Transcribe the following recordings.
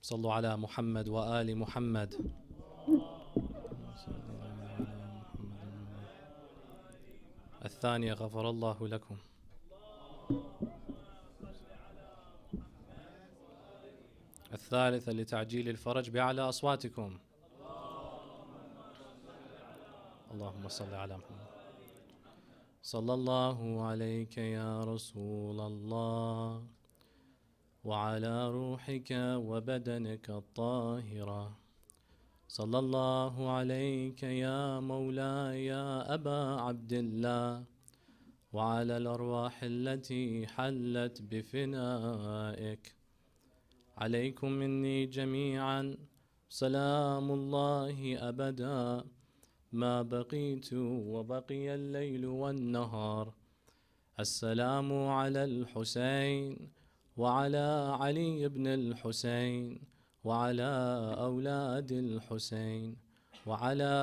صلوا على محمد وآل محمد. الثانية غفر الله لكم. الثالثة لتعجيل الفرج بأعلى أصواتكم. اللهم صل على محمد. صلى الله عليك يا رسول الله وعلى روحك وبدنك الطاهرة. صلى الله عليك يا مولاي يا أبا عبد الله وعلى الأرواح التي حلت بفنائك. عليكم مني جميعا سلام الله أبدا ما بقيت وبقي الليل والنهار. السلام على الحسين وعلى علي بن الحسين وعلى أولاد الحسين وعلى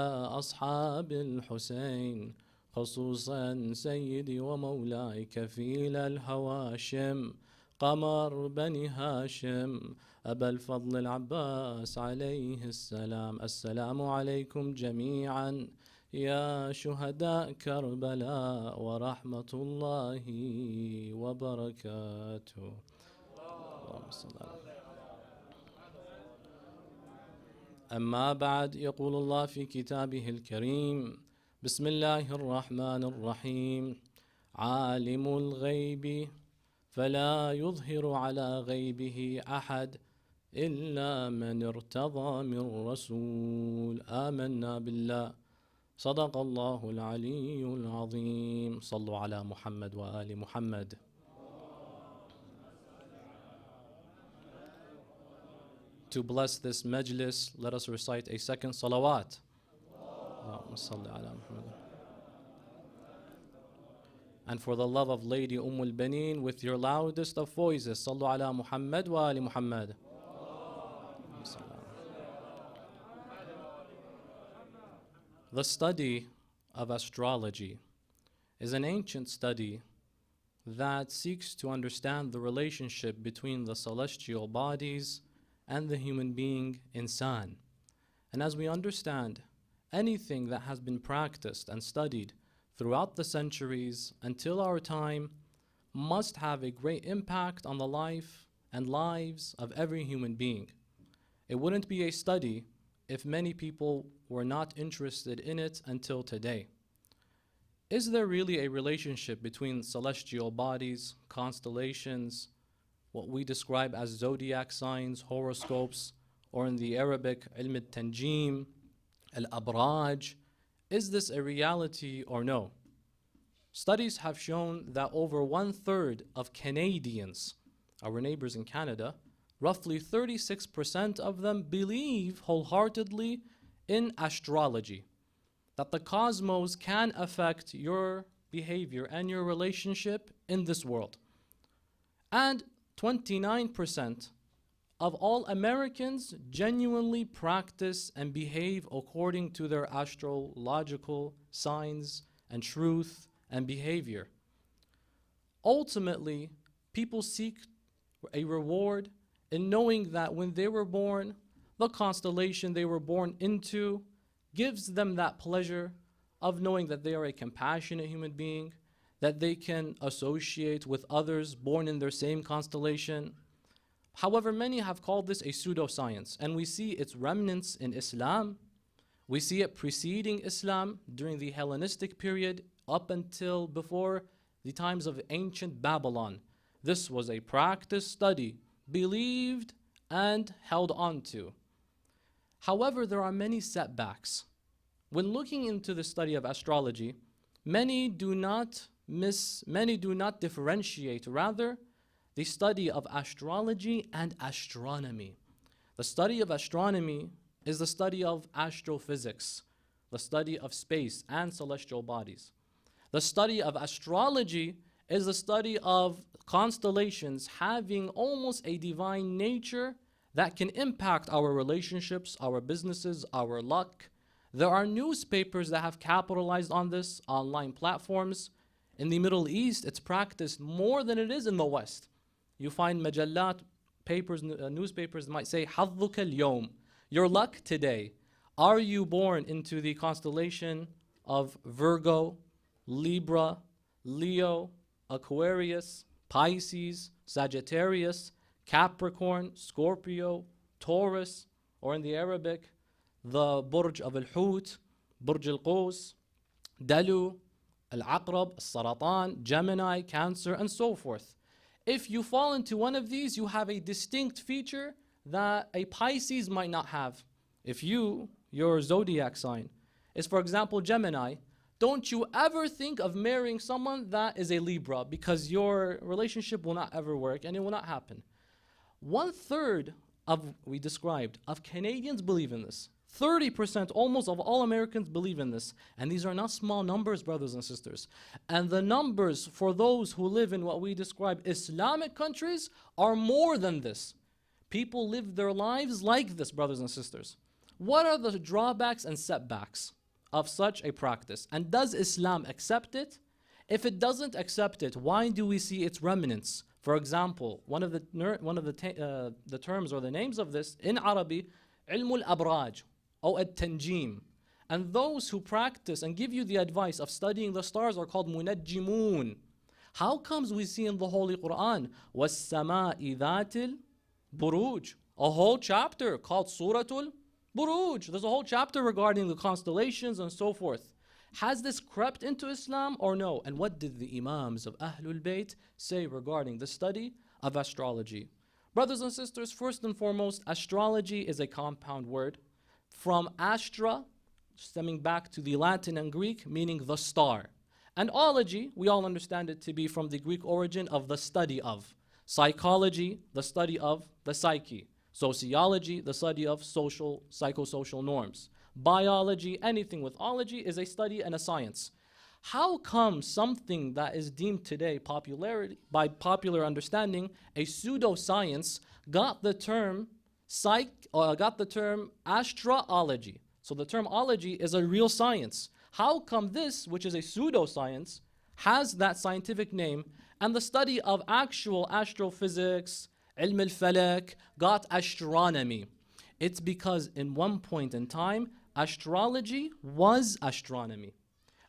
أصحاب الحسين، خصوصا سيدي ومولاي كفيل الهواشم قمر بني هاشم أبا الفضل العباس عليه السلام. السلام عليكم جميعا يا شهداء كربلاء ورحمة الله وبركاته. اللهم صل على محمد. أما بعد، يقول الله في كتابه الكريم: بسم الله الرحمن الرحيم. عالم الغيب فلا يظهر على غيبه أحد إلا من ارتضى من رسول. آمنا بالله. صدق الله العلي العظيم. صلوا على محمد وآل محمد. To bless this majlis, let us recite a second salawat. Allahumma salli ala Muhammad. And for the love of Lady Umul Benin, with your loudest of voices, Sallu ala Muhammad wa ali Muhammad. The study of astrology is an ancient study that seeks to understand the relationship between the celestial bodies and the human being, insan. And as we understand, anything that has been practiced and studied throughout the centuries until our time must have a great impact on the life and lives of every human being. It wouldn't be a study if many people were not interested in it until today. Is there really a relationship between celestial bodies, constellations, what we describe as zodiac signs, horoscopes, or in the Arabic, ilm al-tanjim, al-abraj? Is this a reality or no? Studies have shown that over 1/3 of Canadians, our neighbors in Canada, roughly 36% of them believe wholeheartedly in astrology, that the cosmos can affect your behavior and your relationship in this world. And 29% of all Americans genuinely practice and behave according to their astrological signs and truth and behavior. Ultimately, people seek a reward in knowing that when they were born, the constellation they were born into gives them that pleasure of knowing that they are a compassionate human being, that they can associate with others born in their same constellation. However, many have called this a pseudoscience, and we see its remnants in Islam. We see it preceding Islam during the Hellenistic period up until before the times of ancient Babylon. This was a practiced study, believed and held on to. However, there are many setbacks. When looking into the study of astrology, many do not differentiate, rather, the study of astrology and astronomy. The study of astronomy is the study of astrophysics, the study of space and celestial bodies. The study of astrology is the study of constellations having almost a divine nature that can impact our relationships, our businesses, our luck. There are newspapers that have capitalized on this, online platforms. In the Middle East, it's practiced more than it is in the West. You find majallat papers, newspapers might say, حظك اليوم, your luck today. Are you born into the constellation of Virgo, Libra, Leo, Aquarius, Pisces, Sagittarius, Capricorn, Scorpio, Taurus, or in the Arabic, the Burj of Al-Hut, Burj Al-Qus, Dalu, Al-Aqrab, Al-Saratan, Gemini, Cancer, and so forth. If you fall into one of these, you have a distinct feature that a Pisces might not have. If your zodiac sign is, for example, Gemini, don't you ever think of marrying someone that is a Libra, because your relationship will not ever work and it will not happen. 1/3 of, we described, of Canadians believe in this. 30% almost of all Americans believe in this. And these are not small numbers, brothers and sisters. And the numbers for those who live in what we describe Islamic countries are more than this. People live their lives like this, brothers and sisters. What are the drawbacks and setbacks of such a practice? And does Islam accept it? If it doesn't accept it, why do we see its remnants? For example, one of the terms or the names of this in Arabic, ilmul abraj, or at-tanjim. And those who practice and give you the advice of studying the stars are called munajjimun. How comes we see in the Holy Quran, was-sama'i dhatil buruj, a whole chapter called Suratul Buruj? There's a whole chapter regarding the constellations and so forth. Has this crept into Islam or no? And what did the Imams of Ahlul Bayt say regarding the study of astrology? Brothers and sisters, first and foremost, astrology is a compound word from astra, stemming back to the Latin and Greek, meaning the star. And ology, we all understand it to be from the Greek origin of the study of. Psychology, the study of the psyche. Sociology, the study of psychosocial norms. Biology, anything with ology is a study and a science. How come something that is deemed today by popular understanding a pseudoscience got the term astrology? So the term ology is a real science. How come this, which is a pseudoscience, has that scientific name, and the study of actual astrophysics, ilm al-falak, got astronomy? It's because in one point in time, astrology was astronomy.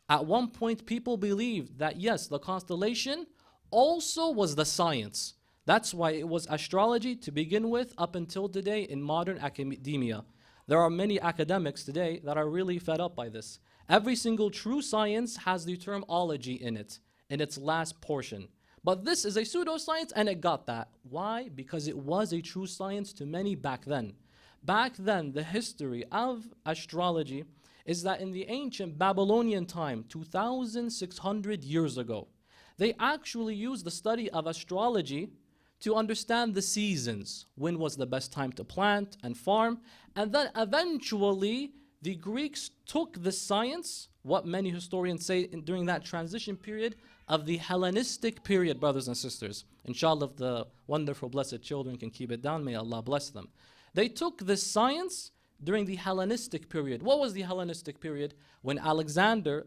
At one point, people believed that yes, the constellation also was the science. That's why it was astrology to begin with up until today in modern academia. There are many academics today that are really fed up by this. Every single true science has the term ology in it, in its last portion. But this is a pseudoscience and it got that. Why? Because it was a true science to many back then. Back then, the history of astrology is that in the ancient Babylonian time, 2,600 years ago, they actually used the study of astrology to understand the seasons. When was the best time to plant and farm? And then eventually, the Greeks took the science, what many historians say during that transition period of the Hellenistic period, brothers and sisters. Inshallah, if the wonderful blessed children can keep it down, may Allah bless them. They took this science during the Hellenistic period. What was the Hellenistic period? When Alexander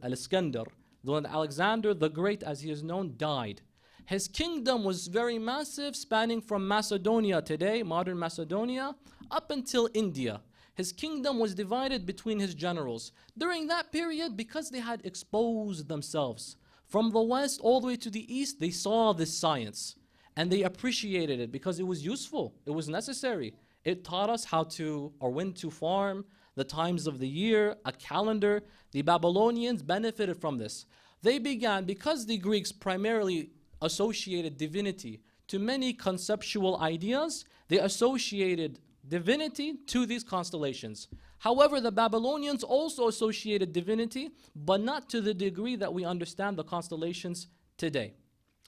the Great, as he is known, died. His kingdom was very massive, spanning from Macedonia today, modern Macedonia, up until India. His kingdom was divided between his generals. During that period, because they had exposed themselves from the west all the way to the east, they saw this science and they appreciated it because it was useful, it was necessary. It taught us how to or when to farm, the times of the year, a calendar. The Babylonians benefited from this. They began, because the Greeks primarily associated divinity to many conceptual ideas, they associated divinity to these constellations. However, the Babylonians also associated divinity, but not to the degree that we understand the constellations today.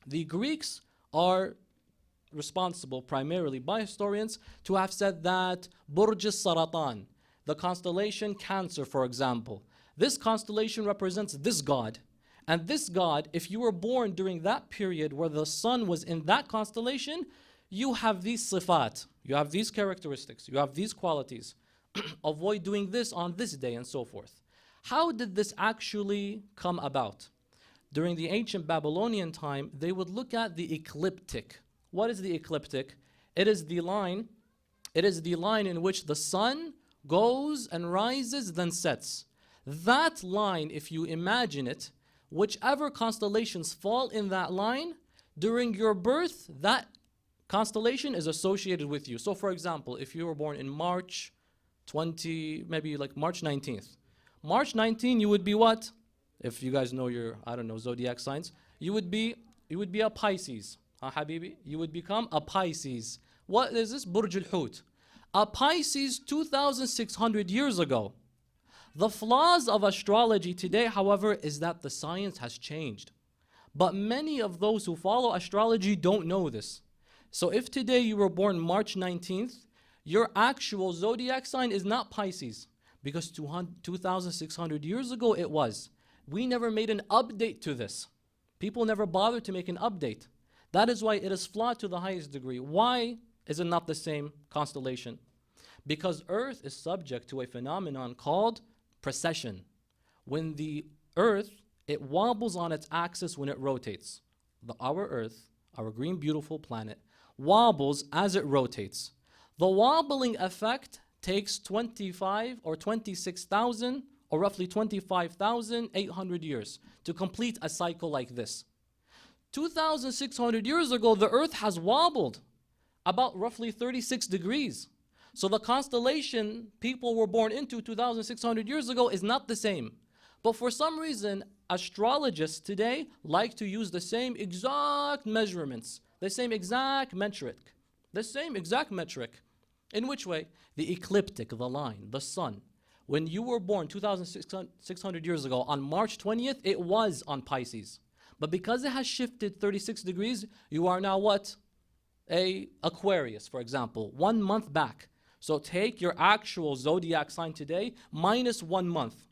The Greeks are responsible primarily by historians to have said that Burj al-Saratan, the constellation Cancer, for example, this constellation represents this god. And this god, if you were born during that period where the sun was in that constellation, you have these sifat, you have these characteristics, you have these qualities. Avoid doing this on this day and so forth. How did this actually come about? During the ancient Babylonian time, they would look at the ecliptic. What is the ecliptic? It is the line, it is the line in which the sun goes and rises, then sets. That line, if you imagine it, whichever constellations fall in that line, during your birth, that constellation is associated with you. So for example, if you were born in March 20, maybe like March 19th. March 19, you would be what? If you guys know your, I don't know, zodiac signs, you would be a Pisces. Habibi? You would become a Pisces. What is this? Burj al-Hut. A Pisces 2,600 years ago. The flaws of astrology today, however, is that the science has changed. But many of those who follow astrology don't know this. So if today you were born March 19th, your actual zodiac sign is not Pisces, because 2,600 years ago it was. We never made an update to this. People never bothered to make an update. That is why it is flawed to the highest degree. Why is it not the same constellation? Because Earth is subject to a phenomenon called precession. When the Earth, it wobbles on its axis when it rotates. Our Earth, our green beautiful planet, wobbles as it rotates. The wobbling effect takes 25 or 26,000 or roughly 25,800 years to complete a cycle like this. 2,600 years ago, the Earth has wobbled about roughly 36 degrees. So the constellation people were born into 2,600 years ago is not the same. But for some reason, astrologists today like to use the same exact measurements, the same exact metric. In which way? The ecliptic, the line, the sun. When you were born 2,600 years ago on March 20th, it was on Pisces. But because it has shifted 36 degrees, you are now what? A Aquarius, for example, 1 month back. So take your actual zodiac sign today minus 1 month,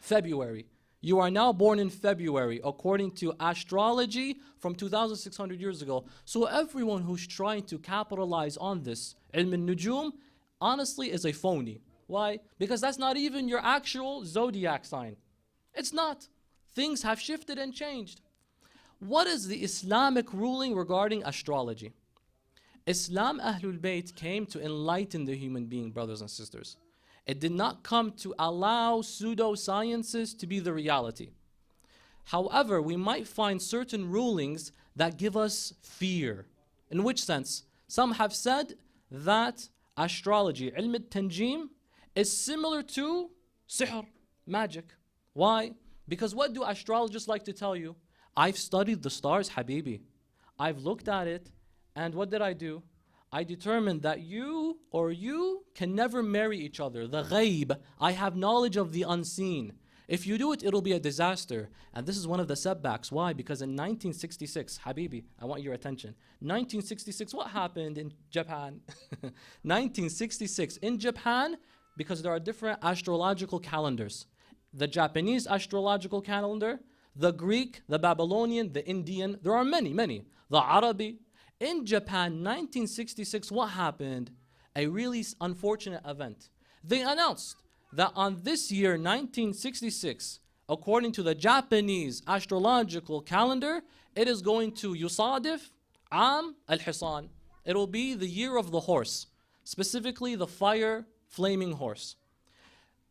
February. You are now born in February according to astrology from 2,600 years ago. So everyone who's trying to capitalize on this ilm al-nujum honestly is a phony. Why? Because that's not even your actual zodiac sign. It's not. Things have shifted and changed. What is the Islamic ruling regarding astrology? Islam Ahlul Bayt came to enlighten the human being, brothers and sisters. It did not come to allow pseudosciences to be the reality. However, we might find certain rulings that give us fear. In which sense? Some have said that astrology, ilm al-tanjim, is similar to sihr, magic. Why? Because what do astrologists like to tell you? I've studied the stars, Habibi. I've looked at it, and what did I do? I determined that you or you can never marry each other. The ghaib, I have knowledge of the unseen. If you do it, it'll be a disaster. And this is one of the setbacks. Why? Because in 1966, Habibi, I want your attention. 1966, what happened in Japan? 1966, in Japan, because there are different astrological calendars. The Japanese astrological calendar, the Greek, the Babylonian, the Indian, there are many. The Arabi. In Japan, 1966, what happened? A really unfortunate event. They announced that on this year, 1966, according to the Japanese astrological calendar, it is going to yusadif am al-hisan. It will be the year of the horse, specifically the fire flaming horse.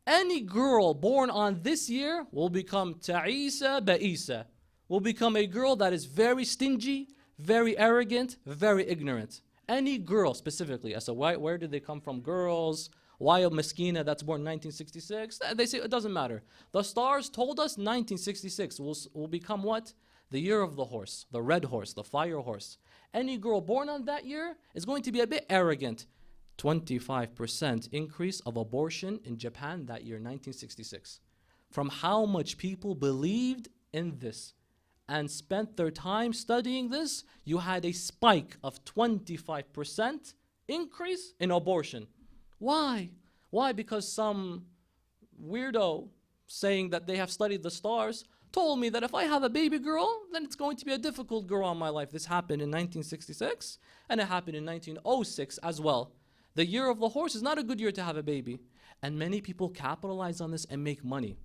Any girl born on this year will become ta'isa ba'isa, will become a girl that is very stingy, very arrogant, very ignorant. Any girl specifically. I said, where did they come from? Girls. Why a Meskina that's born in 1966? They say it doesn't matter. The stars told us 1966 will become what? The year of the horse, the red horse, the fire horse. Any girl born on that year is going to be a bit arrogant. 25% increase of abortion in Japan that year, 1966. From how much people believed in this and spent their time studying this, you had a spike of 25% increase in abortion. Why? Why? Because some weirdo saying that they have studied the stars told me that if I have a baby girl, then it's going to be a difficult girl in my life. This happened in 1966 and it happened in 1906 as well. The year of the horse is not a good year to have a baby. And many people capitalize on this and make money.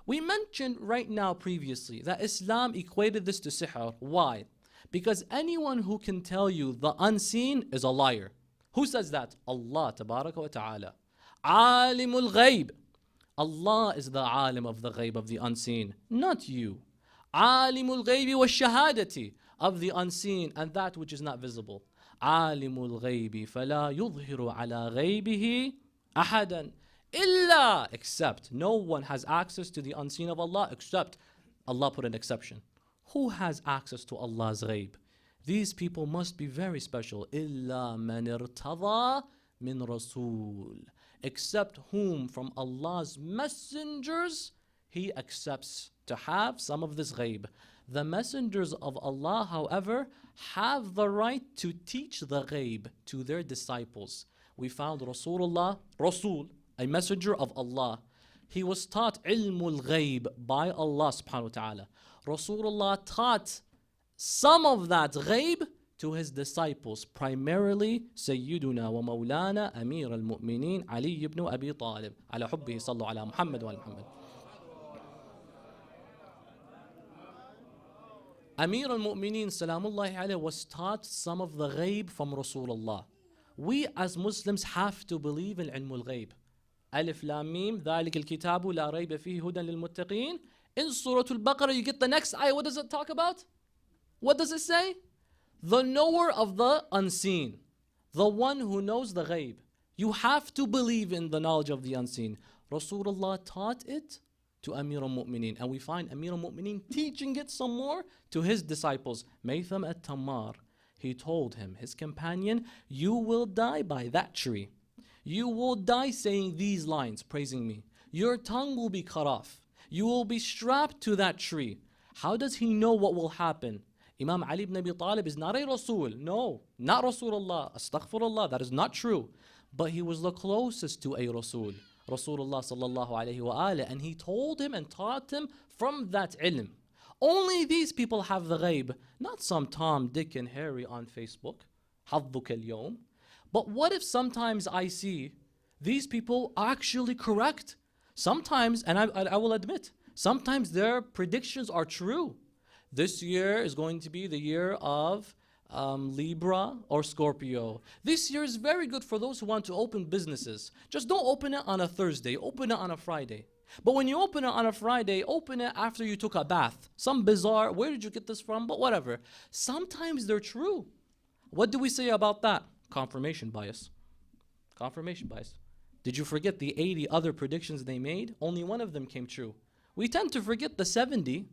We mentioned right now previously that Islam equated this to sihr. Why? Because anyone who can tell you the unseen is a liar. Who says that? Allah tabaraka wa ta'ala. Alimul ghayb. Allah is the alim of the ghayb, of the unseen, not you. Alimul ghaybi wa shahadati, of the unseen and that which is not visible. Alimul ghaybi fala yudhiru ala ghaybihi ahadan illa, except. No one has access to the unseen of Allah except. Allah put an exception. Who has access to Allah's ghayb? These people must be very special. Illa man irtada min rasul, except whom from Allah's messengers He accepts to have some of this ghayb. The messengers of Allah, however, have the right to teach the ghayb to their disciples. We found Rasulullah, Rasul, a messenger of Allah. He was taught ilmul ghayb by Allah subhanahu wa ta'ala. Rasulullah taught some of that ghayb to his disciples, primarily Sayyiduna wa Mawlana Amir al-Mu'mineen Ali ibn Abi Talib. Ala hubbihi sallu ala Muhammad wa ala Muhammad. Amir al-Mu'mineen Salamullahi alayhi was taught some of the ghayb from Rasulullah. We as Muslims have to believe in ilmul ghayb. Alif Lam Mim, ذَلِكَ الْكِتَابُ لَا رَيْبَ فِيهِ هُدًى لِلْمُتَّقِينَ. In Surah Al-Baqarah, you get the next ayah. What does it talk about? What does it say? The knower of the unseen, the one who knows the ghayb. You have to believe in the knowledge of the unseen. Rasulullah taught it to Amir al-Mu'mineen, and we find Amir al-Mu'mineen teaching it some more to his disciples. Maytham at-Tammar, he told him, his companion, you will die by that tree. You will die saying these lines, praising me. Your tongue will be cut off. You will be strapped to that tree. How does he know what will happen? Imam Ali ibn Abi Talib is not a Rasul. No, not Rasulullah. Astaghfirullah, that is not true. But he was the closest to a Rasul, Rasulullah sallallahu alayhi wa alayhi, and he told him and taught him from that ilm. Only these people have the ghayb, not some Tom, Dick, and Harry on Facebook. حظك اليوم. But what if sometimes I see these people are actually correct? Sometimes, and I will admit, sometimes their predictions are true. This year is going to be the year of Libra or Scorpio. This year is very good for those who want to open businesses. Just don't open it on a Thursday, open it on a Friday. But when you open it on a Friday, open it after you took a bath. Some bizarre, where did you get this from? But whatever. Sometimes they're true. What do we say about that? Confirmation bias. Confirmation bias. Did you forget the 80 other predictions they made? Only one of them came true. We tend to forget the 70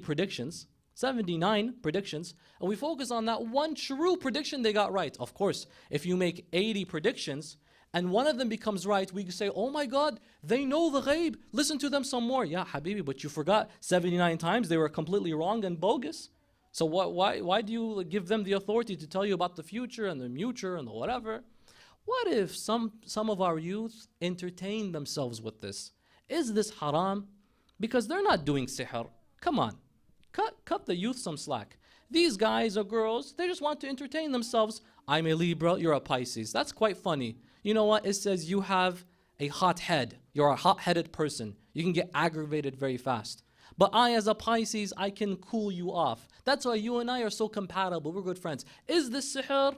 predictions, 79 predictions, and we focus on that one true prediction they got right. Of course, if you make 80 predictions and one of them becomes right, we say, oh my God, they know the ghayb. Listen to them some more. Yeah, Habibi, but you forgot 79 times they were completely wrong and bogus. So why do you give them the authority to tell you about the future and the future and the whatever? What if some of our youth entertain themselves with this? Is this haram? Because they're not doing sihr. Come on, cut the youth some slack. These guys or girls, they just want to entertain themselves. I'm a Libra, you're a Pisces. That's quite funny. You know what? It says you have a hot head. You're a hot-headed person. You can get aggravated very fast. But I, as a Pisces, I can cool you off. That's why you and I are so compatible. We're good friends. Is this sihr?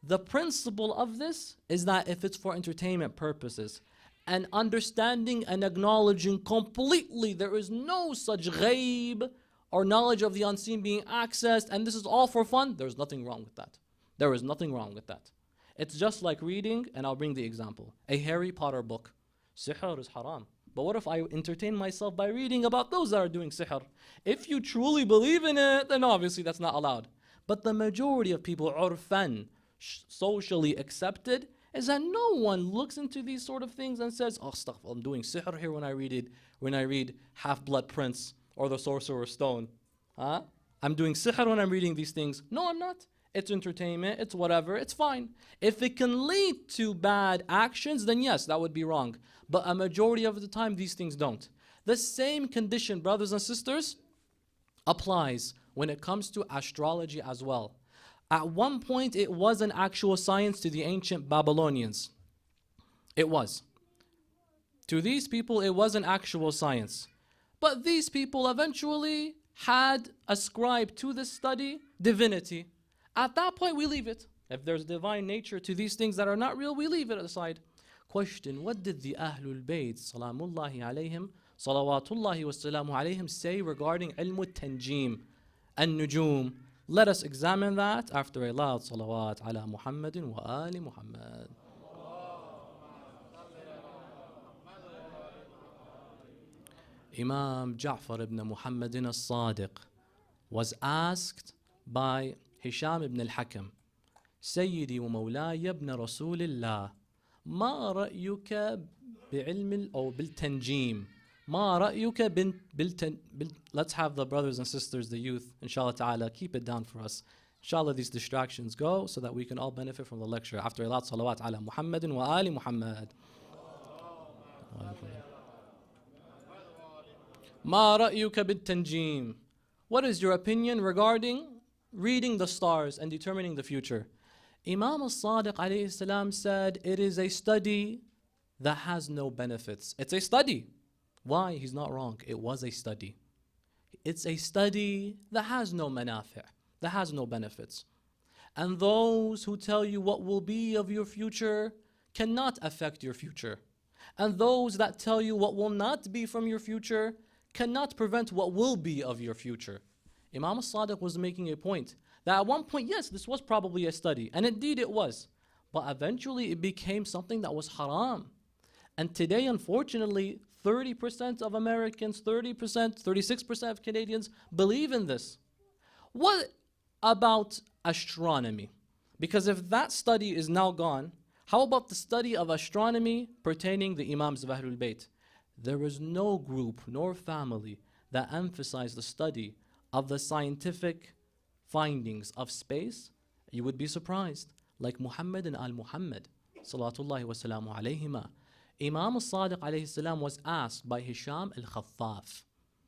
The principle of this is that if it's for entertainment purposes and understanding and acknowledging completely there is no such ghayb or knowledge of the unseen being accessed, and this is all for fun, there's nothing wrong with that. There is nothing wrong with that. It's just like reading, and I'll bring the example, a Harry Potter book. Sihr is haram. But what if I entertain myself by reading about those that are doing sihr? If you truly believe in it, then obviously that's not allowed. But the majority of people, urfan, socially accepted, is that no one looks into these sort of things and says, oh, astaghfirullah, I'm doing sihr here when I read Half-Blood Prince or the Sorcerer's Stone. Huh? I'm doing sihr when I'm reading these things. No, I'm not. It's entertainment, it's whatever, it's fine. If it can lead to bad actions, then yes, that would be wrong. But a majority of the time, these things don't. The same condition, brothers and sisters, applies when it comes to astrology as well. At one point, it was an actual science to the ancient Babylonians. It was. To these people, it was an actual science. But these people eventually had ascribed to this study divinity. At that point, we leave it. If there's divine nature to these things that are not real, we leave it aside. Question: what did the Ahlul Bayt, salamullahi alayhim, salawatullahi wassalamu alayhim, say regarding ilm al-tanjim and nujum? Let us examine that after a loud salawat ala Muhammadin wa ali Muhammad. Imam Ja'far ibn Muhammadin al-Sadiq was asked by Hisham ibn al-Hakam, Sayyidi wa Mawlaya ibn Rasulillah, ما رأيك بعلم أو بالتنجيم؟ ما رأيك Let's have the brothers and sisters, the youth, inshallah ta'ala, keep it down for us. Inshallah, these distractions go so that we can all benefit from the lecture. After a lot salawat ala Muhammadin wa ali Muhammad. ما رأيك بالتنجيم? What is your opinion regarding reading the stars and determining the future? Imam al-Sadiq alayhi salam said, it is a study that has no benefits. It's a study. Why? He's not wrong. It was a study. It's a study that has no manafi', that has no benefits. And those who tell you what will be of your future cannot affect your future. And those that tell you what will not be from your future cannot prevent what will be of your future. Imam al-Sadiq was making a point that at one point, yes, this was probably a study, and indeed it was, but eventually it became something that was haram. And today, unfortunately, 30% of Americans, 30%, 36% of Canadians believe in this. What about astronomy? Because if that study is now gone, how about the study of astronomy pertaining the Imams of Ahlul Bayt? There is no group nor family that emphasize the study of the scientific findings of space. You would be surprised, like Muhammad and Al-Muhammad, salatullahi wa salamu alayhima. Imam al-Sadiq alayhi salam was asked by Hisham al-Khaffaf.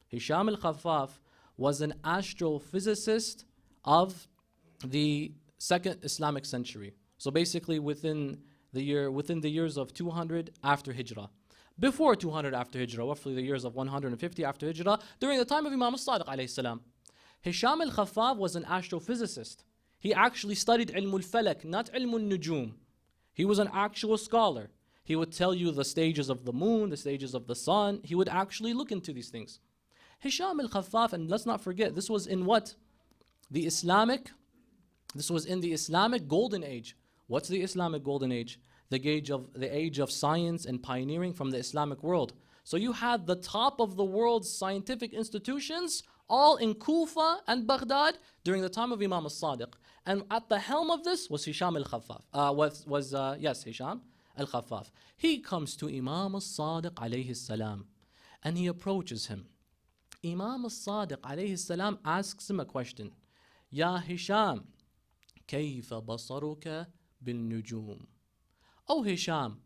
Hisham al-Khaffaf was an astrophysicist of the second Islamic century. So basically within the years of 200 after Hijrah. Before 200 after Hijrah, roughly the years of 150 after Hijrah, during the time of Imam al-Sadiq alayhi salam. Hisham al-Khaffaf was an astrophysicist. He actually studied ilm al-falak, not ilm al-nujum. He was an actual scholar. He would tell you the stages of the moon, the stages of the sun. He would actually look into these things. Hisham al-Khaffaf, and let's not forget, this was in what? This was in the Islamic golden age. What's the Islamic golden age? The age of science and pioneering from the Islamic world. So you had the top of the world's scientific institutions all in Kufa and Baghdad during the time of Imam al-Sadiq. And at the helm of this was Hisham al-Khaffaf. Hisham al-Khaffaf. He comes to Imam al-Sadiq alayhi salam and he approaches him. Imam al-Sadiq alayhi salam asks him a question. Ya Hisham, kayfa basaruka bil-nujum? Oh Hisham,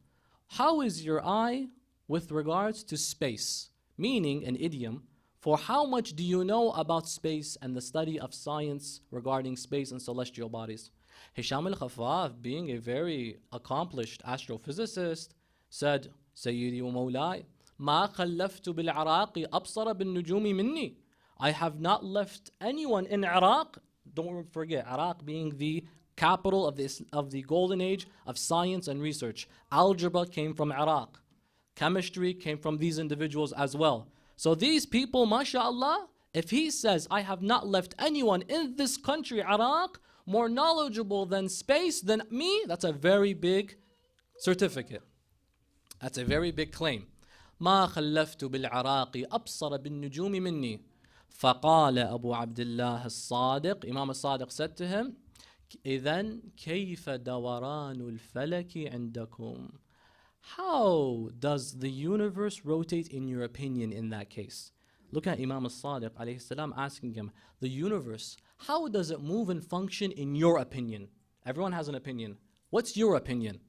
how is your eye with regards to space? Meaning, an idiom, for how much do you know about space and the study of science regarding space and celestial bodies? Hisham al-Khaffaf, being a very accomplished astrophysicist, said, Sayyidi wa Mawlai, ma khallaftu bil-Iraqi absara bin-nujumi minni. I have not left anyone in Iraq. Don't forget, Iraq being the capital of the golden age of science and research. Algebra came from Iraq. Chemistry came from these individuals as well. So these people, mashallah, if he says, I have not left anyone in this country, Iraq, more knowledgeable than space than me, that's a very big certificate. That's a very big claim. ما خلفت بالعراق أبصر بالنجوم مني. فقال أبو عبد الله الصادق, Imam al-Sadiq said to him, إذن كيف دوران الفلك عندكم? How does the universe rotate in your opinion in that case? Look at Imam al-Sadiq alayhi salam asking him, the universe, how does it move and function in your opinion? Everyone has an opinion. What's your opinion?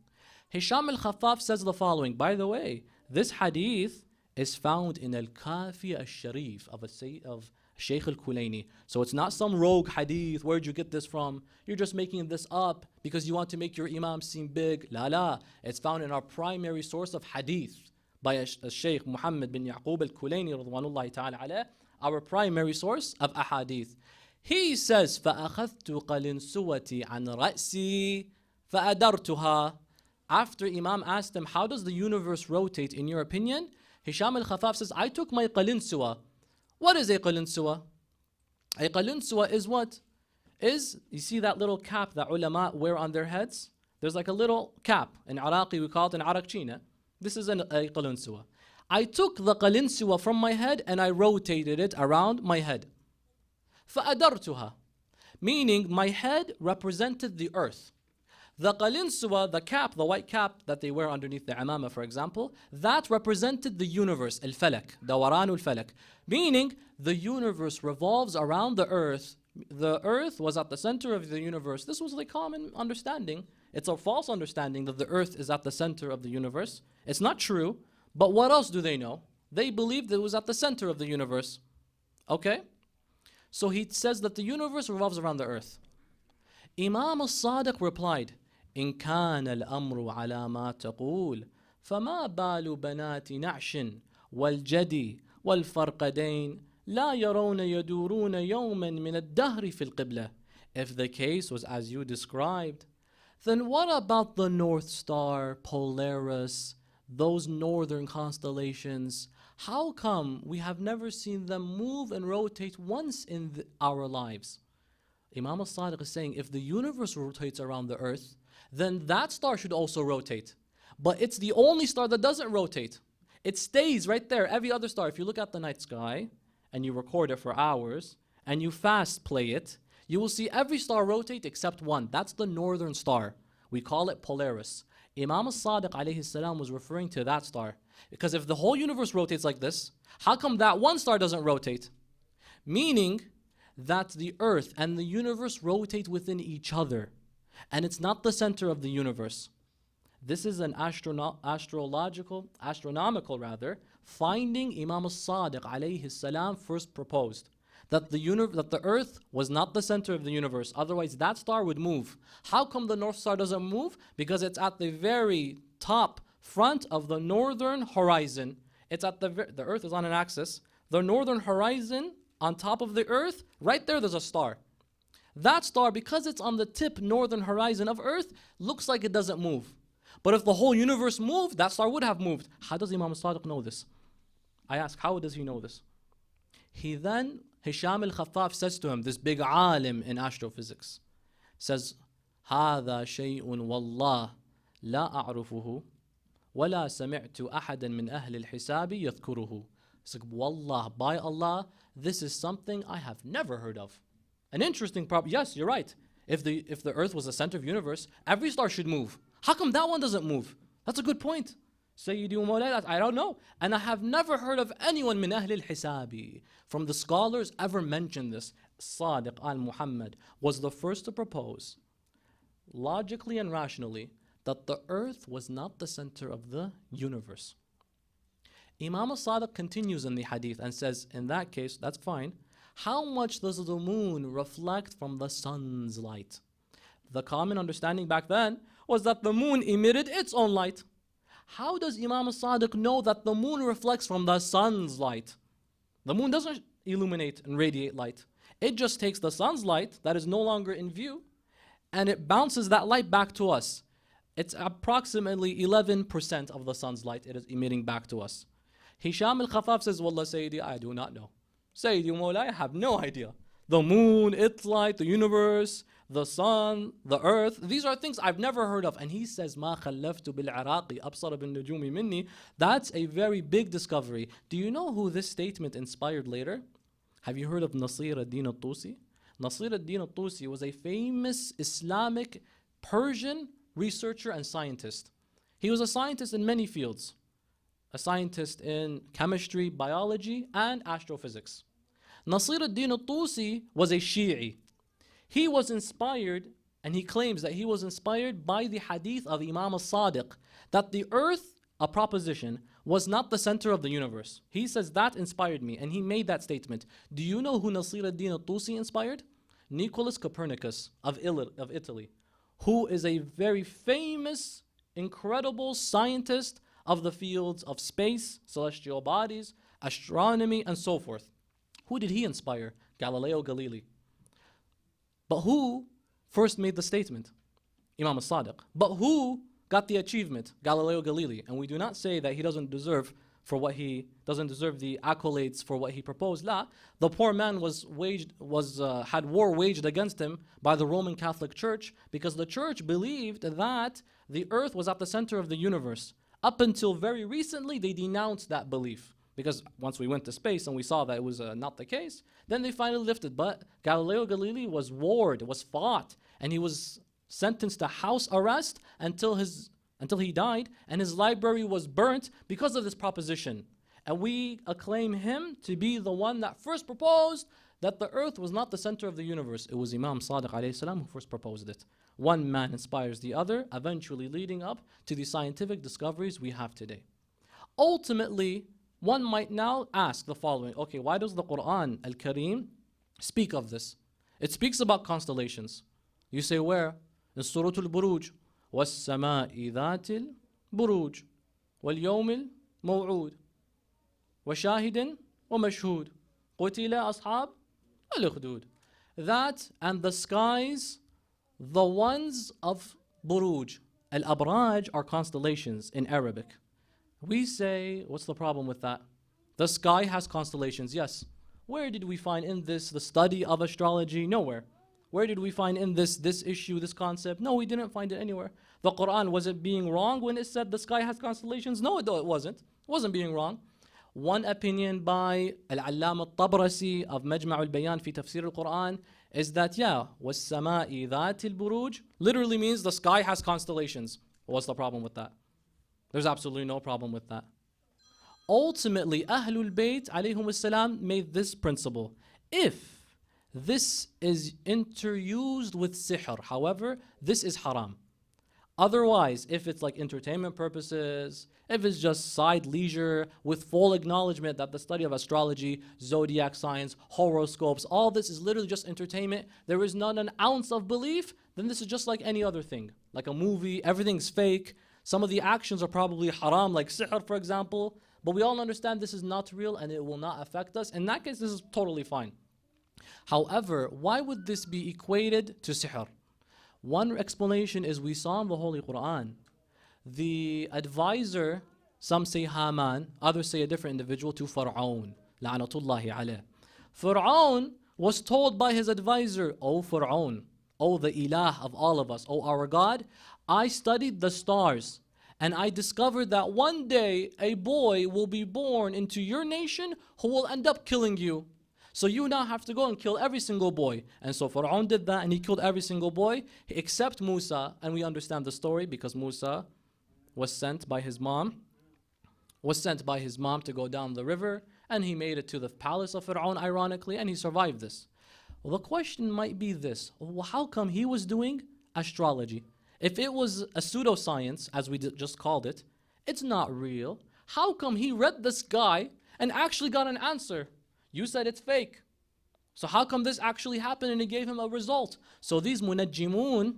Hisham al-Khaffaf says the following. By the way, this hadith is found in Al-Kafi al-Sharif of Shaykh al-Kulaini. So it's not some rogue hadith. Where'd you get this from? You're just making this up because you want to make your imam seem big. La. It's found in our primary source of hadith by Shaykh Muhammad bin Yaqub al-Kulaini radwanullahi ta'ala alayh our primary source of ahadith. He says, فَأَخَذْتُ قَلِنْسُوَتِي عَنْ رَأْسِي فَأَدَرْتُهَا. After Imam asked him, how does the universe rotate in your opinion? Hisham al-Khafaf says, I took my qalinsuwa. What is a qalinsuwa? A qalinsuwa is what? You see that little cap that ulama wear on their heads? There's like a little cap. In Iraqi, we call it an arakchina. This is a qalinsuwa. I took the qalinsuwa from my head and I rotated it around my head. فَأَدَرْتُهَا. Meaning, my head represented the earth. The qalinsuwa, the cap, the white cap that they wear underneath the imama, for example, that represented the universe, al-falak, dawaran al-falak. Meaning, the universe revolves around the earth. The earth was at the center of the universe. This was the common understanding. It's a false understanding that the earth is at the center of the universe. It's not true, but what else do they know? They believed it was at the center of the universe. Okay? So he says that the universe revolves around the earth. Imam al-Sadiq replied, إن كان الأمر على ما تقول فما بال بنات نعش والجدي والفرقدين لا يرون يدورون يوما من الدهر في القبلة. If the case was as you described, then what about the North Star, Polaris, those northern constellations? How come we have never seen them move and rotate once in our lives? Imam al-Sadiq is saying, if the universe rotates around the earth, then that star should also rotate. But it's the only star that doesn't rotate. It stays right there. Every other star, if you look at the night sky and you record it for hours and you fast play it, you will see every star rotate except one. That's the northern star. We call it Polaris. Imam al-Sadiq alayhi salam was referring to that star. Because if the whole universe rotates like this, how come that one star doesn't rotate? Meaning that the earth and the universe rotate within each other. And it's not the center of the universe. This is an astronomical finding Imam al-Sadiq alayhi salam first proposed. That the earth was not the center of the universe. Otherwise that star would move. How come the North Star doesn't move? Because it's at the very top front of the northern horizon. It's at the earth is on an axis. The northern horizon on top of the earth, right there's a star. That star, because it's on the tip northern horizon of earth, looks like it doesn't move. But if the whole universe moved, that star would have moved. How does Imam al-Sadiq know this? I ask, how does he know this? He then, Hisham al-Khaffaf says to him, this big alim in astrophysics, says, هذا شيء والله لا أعرفه ولا سمعت أحدا من أهل الحساب يذكره. It's like, wallah, by Allah, this is something I have never heard of. An interesting problem. Yes, you're right. If the earth was the center of the universe, every star should move. How come that one doesn't move? That's a good point. Sayyidi Umul, I don't know. And I have never heard of anyone min ahl al-hisabi from the scholars ever mention this. Sadiq al-Muhammad was the first to propose, logically and rationally, that the earth was not the center of the universe. Imam al-Sadiq continues in the hadith and says, in that case, that's fine. How much does the moon reflect from the sun's light? The common understanding back then was that the moon emitted its own light. How does Imam al-Sadiq know that the moon reflects from the sun's light? The moon doesn't illuminate and radiate light. It just takes the sun's light that is no longer in view and it bounces that light back to us. It's approximately 11% of the sun's light it is emitting back to us. Hisham al-Khaffaf says, Wallah Sayyidi, I do not know. Sayyidi Mawla, I have no idea. The moon, its light, the universe, the sun, the earth, these are things I've never heard of. And he says, Ma khallaftu bil Iraqi absara bin nujumi minni. That's a very big discovery. Do you know who this statement inspired later? Have you heard of Nasir ad-Din al-Tusi? Nasir ad-Din al-Tusi was a famous Islamic Persian researcher and scientist. He was a scientist in many fields. A scientist in chemistry, biology, and astrophysics. Nasir ad-Din al-Tusi was a Shi'i. He was inspired, and he claims that he was inspired by the hadith of Imam al-Sadiq, that the earth, a proposition, was not the center of the universe. He says that inspired me, and he made that statement. Do you know who Nasir ad-Din al-Tusi inspired? Nicholas Copernicus of Italy, who is a very famous, incredible scientist of the fields of space, celestial bodies, astronomy, and so forth. Who did he inspire? Galileo Galilei. But who first made the statement? Imam Sadiq. But who got the achievement? Galileo Galilei. And we do not say that he doesn't deserve the accolades for what he proposed. La, the poor man had war waged against him by the Roman Catholic Church, because the church believed that the earth was at the center of the universe. Up until very recently, they denounced that belief, because once we went to space and we saw that it was not the case, then they finally lifted. But Galileo Galilei was fought, and he was sentenced to house arrest until he died, and his library was burnt because of this proposition. And we acclaim him to be the one that first proposed that the earth was not the center of the universe. It was Imam Sadiq alayhi salam who first proposed it. One man inspires the other, eventually leading up to the scientific discoveries we have today. Ultimately, one might now ask the following: okay, why does the Quran al-Kareem speak of this? It speaks about constellations. You say where? In Surah Al-Buruj. وَالسَّمَاءِ ذَاتِ الْبُرُوجِ وَالْيَوْمِ الْمَوْعُودِ وَشَاهِدٍ وَمَشْهُودٍ قُتِلَ أَصْحَابُ الْأُخْدُودِ. That and the skies, the ones of Buruj. Al-Abraj are constellations in Arabic. We say, what's the problem with that? The sky has constellations, yes. Where did we find in this the study of astrology? Nowhere. Where did we find in this issue, this concept? No, we didn't find it anywhere. The Quran, was it being wrong when it said the sky has constellations? No, it wasn't. It wasn't being wrong. One opinion by Al-Allam al-Tabrasi of Majma' al-Bayan fi Tafsir al-Quran is that, وَالسَّمَاءِ ذَاتِ الْبُرُوجِ literally means the sky has constellations. What's the problem with that? There's absolutely no problem with that. Ultimately, Ahlul Bayt alayhum as-salam made this principle. If this is interused with sihr, however, this is haram. Otherwise, if it's like entertainment purposes, if it's just side leisure with full acknowledgement that the study of astrology, zodiac signs, horoscopes, all this is literally just entertainment, there is not an ounce of belief, then this is just like any other thing. Like a movie, everything's fake. Some of the actions are probably haram, like sihr, for example, but we all understand this is not real and it will not affect us. In that case, this is totally fine. However, why would this be equated to sihr? One explanation is we saw in the Holy Quran, the advisor, some say Haman, others say a different individual, to Pharaoh, la'natullahi alayh. Pharaoh was told by his advisor, O Pharaoh, O the ilah of all of us, O our God, I studied the stars and I discovered that one day a boy will be born into your nation who will end up killing you. So you now have to go and kill every single boy. And so Pharaoh did that and he killed every single boy except Musa. And we understand the story because Musa was sent by his mom to go down the river, and he made it to the palace of Pharaoh, ironically, and he survived this. Well, the question might be this: well, how come he was doing astrology? If it was a pseudoscience, as we just called it, it's not real. How come he read the sky and actually got an answer? You said it's fake. So how come this actually happened and it gave him a result? So these munajjimun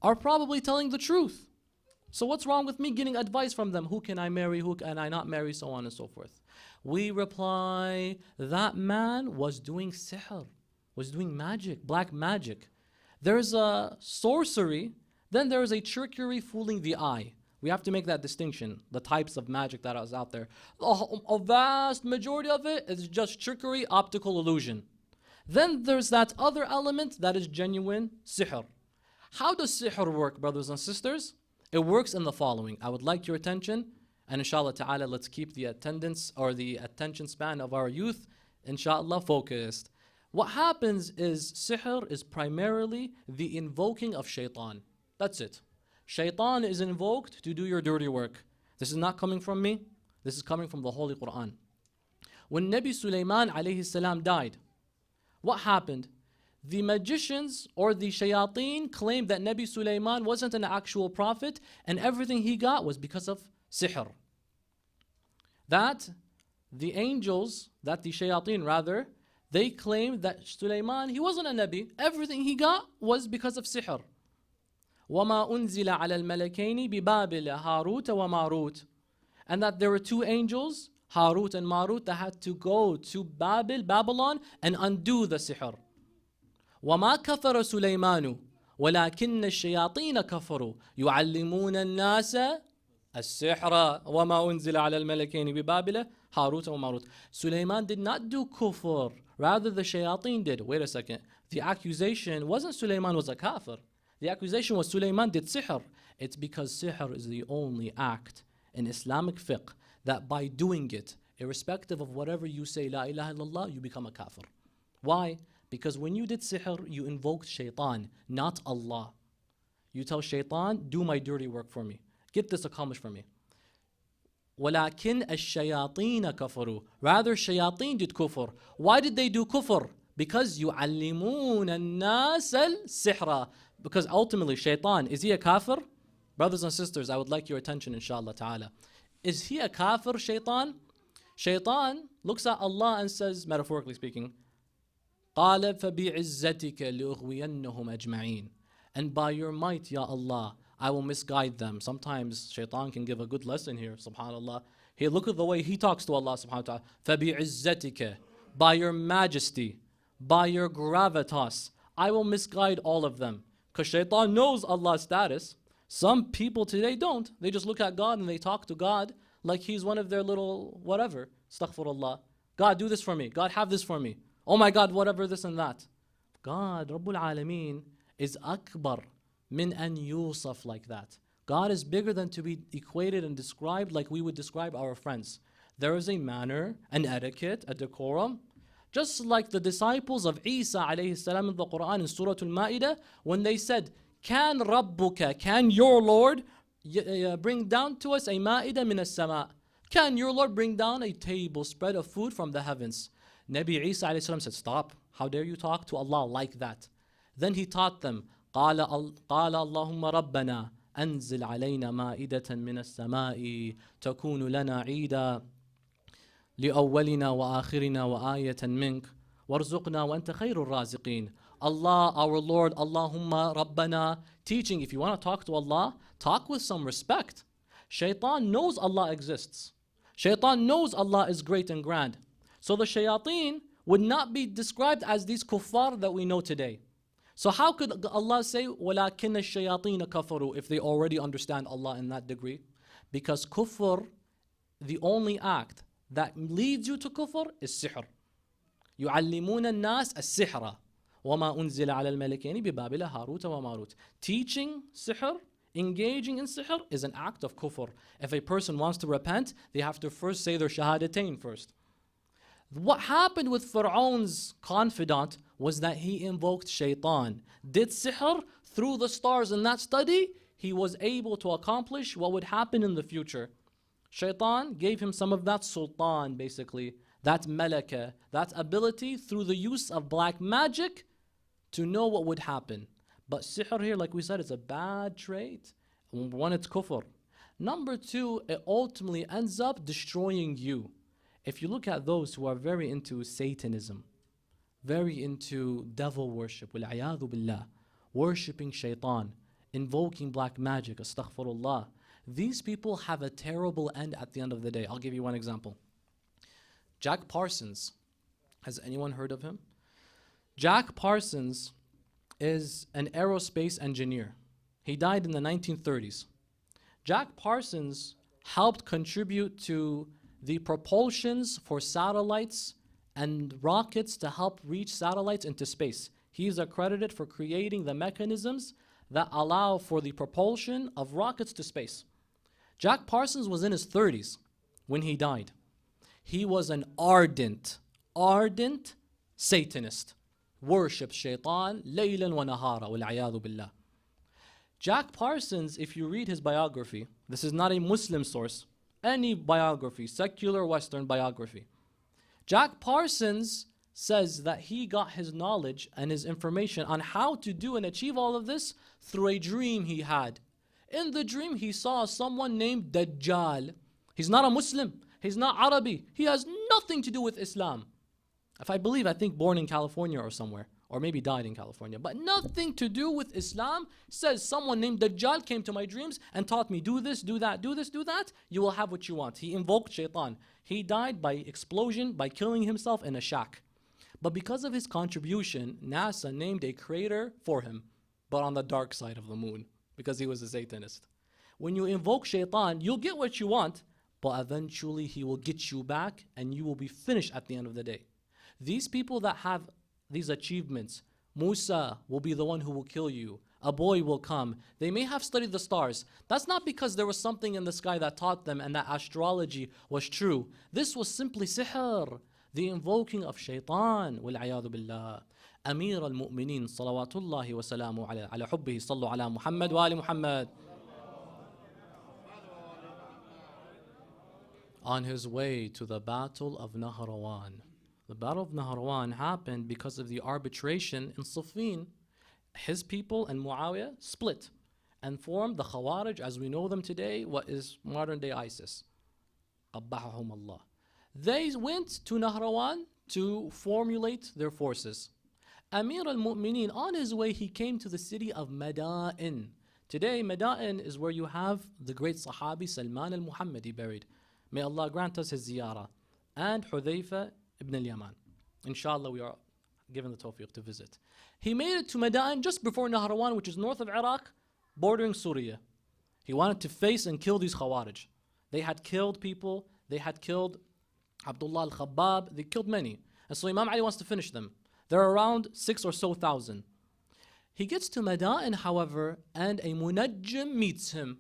are probably telling the truth. So what's wrong with me getting advice from them? Who can I marry? Who can I not marry? So on and so forth. We reply, that man was doing sihr, was doing magic, black magic. There's a sorcery, then there is a trickery fooling the eye. We have to make that distinction, the types of magic that is out there. A vast majority of it is just trickery, optical illusion. Then there's that other element that is genuine sihr. How does sihr work, brothers and sisters? It works in the following. I would like your attention, and inshallah ta'ala, let's keep the attendance or the attention span of our youth, inshallah, focused. What happens is sihr is primarily the invoking of shaitan. That's it. Shaitan is invoked to do your dirty work. This is not coming from me. This is coming from the Holy Quran. When Nabi Sulaiman alayhi salam died, what happened? The magicians or the shayateen claimed that Nabi Sulaiman wasn't an actual prophet and everything he got was because of sihr. That the angels, that the shayateen rather, they claimed that Sulaiman, he wasn't a Nabi. Everything he got was because of sihr. وَمَا أُنزِلَ عَلَى الْمَلَكَيْنِ بِبَابِلَ هَارُوتَ وَمَارُوتَ. And that there were two angels, Harut and Marut, that had to go to Babylon, and undo the sihr. وَمَا كَفَرَ سُلَيْمَانُ وَلَكِنَّ الشَّيَاطِينَ كَفَرُوا يُعَلِّمُونَ النَّاسَ السِّحْرَ وَمَا أُنزِلَ عَلَى الْمَلَكَيْنِ بِبَابِلَ Harut and Marut. Sulaiman did not do kufr, rather the shayateen did. Wait a second. The accusation wasn't Sulaiman was a kafir. The accusation was Sulaiman did sihr. It's because sihr is the only act in Islamic fiqh that by doing it, irrespective of whatever you say, La ilaha illallah, you become a kafir. Why? Because when you did sihr, you invoked shaitan, not Allah. You tell shaitan, do my dirty work for me. Get this accomplished for me. وَلَكِنْ الشَّيَاطِينَ كَفَرُوا. Rather, shayateen did kufr. Why did they do kufr? Because يُعَلِّمُونَ النَّاسَ السِّحْرَ. Because ultimately, shaitan, is he a kafir? Brothers and sisters, I would like your attention, inshallah ta'ala. Is he a kafir, shaitan? Shaitan looks at Allah and says, metaphorically speaking, قَالَ فَبِعِزَّتِكَ لِأُغْوِيَنَّهُمْ أَجْمَعِينَ. And by your might, Ya Allah, I will misguide them. Sometimes shaitan can give a good lesson here, subhanAllah. Here, look at the way he talks to Allah, subhanahu wa ta'ala. فَبِعِزَّتِكَ. By your majesty, by your gravitas, I will misguide all of them. Because shaitan knows Allah's status. Some people today don't. They just look at God and they talk to God like he's one of their little whatever. Astaghfirullah. God, do this for me. God, have this for me. Oh my God, whatever this and that. God, Rabbul Alameen, is akbar min an yusaf like that. God is bigger than to be equated and described like we would describe our friends. There is a manner, an etiquette, a decorum. Just like the disciples of Isa alayhi salam in the Quran in Surah Al-Ma'idah, when they said, Can Rabbuka, can your Lord bring down to us a ma'idah min as-sama'? Can your Lord bring down a table spread of food from the heavens? Nabi Isa alayhi salam said, stop. How dare you talk to Allah like that? Then he taught them, قال اللهم ربنا أنزل علينا مائدة من السماء تكون لنا عيدا لأولنا وآخرنا وآية منك وارزقنا وأنت خير الرازقين. Allah, our Lord, Allahumma Rabbana. Teaching, if you want to talk to Allah, talk with some respect. Shaitan knows Allah exists. Shaitan knows Allah is great and grand. So the shayateen would not be described as these kuffar that we know today. So how could Allah say, وَلَكِنَّ الشَّيَاطِينَ كَفَرُوا, if they already understand Allah in that degree? Because kufr, the only act that leads you to kufr is sihr. يُعَلِّمُونَ النَّاسَ السِّحْرَ وَمَا أُنزِلَ عَلَى الْمَلَكَيْنِ بِبَابِلَ هَارُوتَ وَمَارُوتَ. Teaching sihr, engaging in sihr is an act of kufr. If a person wants to repent, they have to first say their shahadatain first. What happened with Pharaoh's confidant was that he invoked shaitan, did sihr through the stars. In that study, he was able to accomplish what would happen in the future. Shaitan gave him some of that sultan, basically, that malaka, that ability through the use of black magic to know what would happen. But sihr here, like we said, is a bad trait. One, it's kufr. Number two, it ultimately ends up destroying you. If you look at those who are very into Satanism, very into devil worship, وَالْعِيَاذُ بِاللَّهِ, worshipping shaitan, invoking black magic, astaghfirullah, these people have a terrible end at the end of the day. I'll give you one example. Jack Parsons. Has anyone heard of him? Jack Parsons is an aerospace engineer. He died in the 1930s. Jack Parsons helped contribute to the propulsions for satellites and rockets to help reach satellites into space. He is accredited for creating the mechanisms that allow for the propulsion of rockets to space. Jack Parsons was in his 30s when he died. He was an ardent Satanist. Worshipped shaitan laylan wa nahara, wal-'iyadhu billah. Jack Parsons, if you read his biography, this is not a Muslim source, any biography, secular Western biography. Jack Parsons says that he got his knowledge and his information on how to do and achieve all of this through a dream he had. In the dream, he saw someone named Dajjal. He's not a Muslim. He's not Arabi. He has nothing to do with Islam. I think born in California or somewhere, or maybe died in California, but nothing to do with Islam. Says someone named Dajjal came to my dreams and taught me, do this, do that, do this, do that, you will have what you want. He invoked shaitan. He died by explosion, by killing himself in a shack. But because of his contribution, NASA named a crater for him, but on the dark side of the moon, because he was a Satanist. When you invoke shaitan, you'll get what you want, but eventually he will get you back and you will be finished at the end of the day. These people that have these achievements, Musa will be the one who will kill you. A boy will come. They may have studied the stars. That's not because there was something in the sky that taught them and that astrology was true. This was simply sihr, the invoking of shaitan. وَالْعِيَاذُ بِاللَّهِ. أمير المؤمنين صلوات الله وسلامه على حبه صلوا على محمد وآل محمد. On his way to the battle of Nahrawan. The battle of Nahrawan happened because of the arbitration in Siffin. His people and Muawiyah split and formed the Khawarij as we know them today, what is modern day ISIS. قبحهم Allah. They went to Nahrawan to formulate their forces. Amir al-Mu'mineen, on his way, he came to the city of Madain. Today, Madain is where you have the great Sahabi Salman al-Muhammadi buried. May Allah grant us his ziyarah. And Hudhayfa ibn al-Yaman. Inshallah, we are given the tawfiq to visit. He made it to Madain just before Nahrawan, which is north of Iraq, bordering Syria. He wanted to face and kill these Khawarij. They had killed people. They had killed Abdullah al-Khabbab. They killed many. And so Imam Ali wants to finish them. There are around 6,000 or so. He gets to Madain, however, and a munajjim meets him.